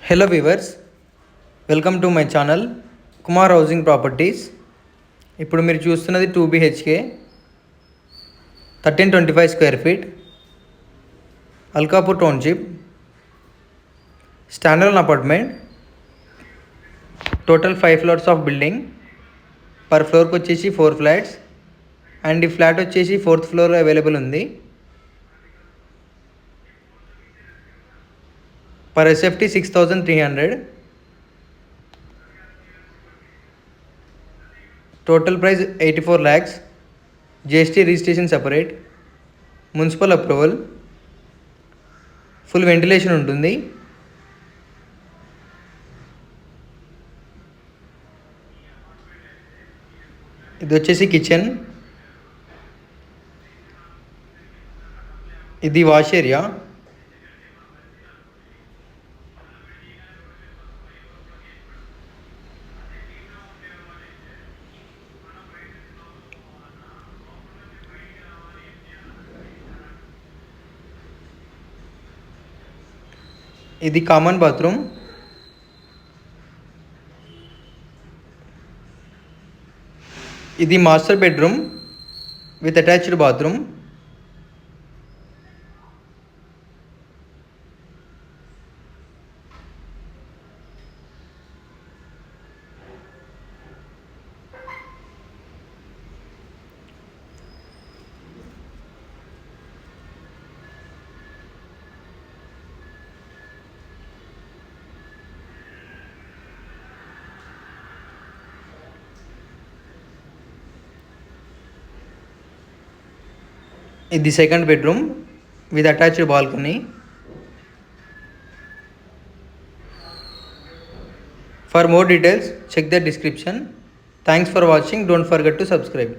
Hello viewers, welcome to my channel Kumar housing properties. ఇప్పుడు మీరు చూస్తున్నది 2 BHK 1325 square feet Alkapur township standard apartment. Total 5 floors of building. Per ఫ్లోర్కి వచ్చేసి 4 flats and ఈ flat వచ్చేసి 4th floor available ఉంది. Per SFT 6300. Total price 84 lakhs. GST registration separate. Municipal approval. Full ventilation ఉంటుంది. ఇది వచ్చేసి కిచెన్. ఇది వాష్ ఏరియా. ఇది కామన్ బాత్రూమ్. ఇది master bedroom with attached bathroom. ఇది second bedroom with attached balcony. For more details, check the description. Thanks for watching. Don't forget to subscribe.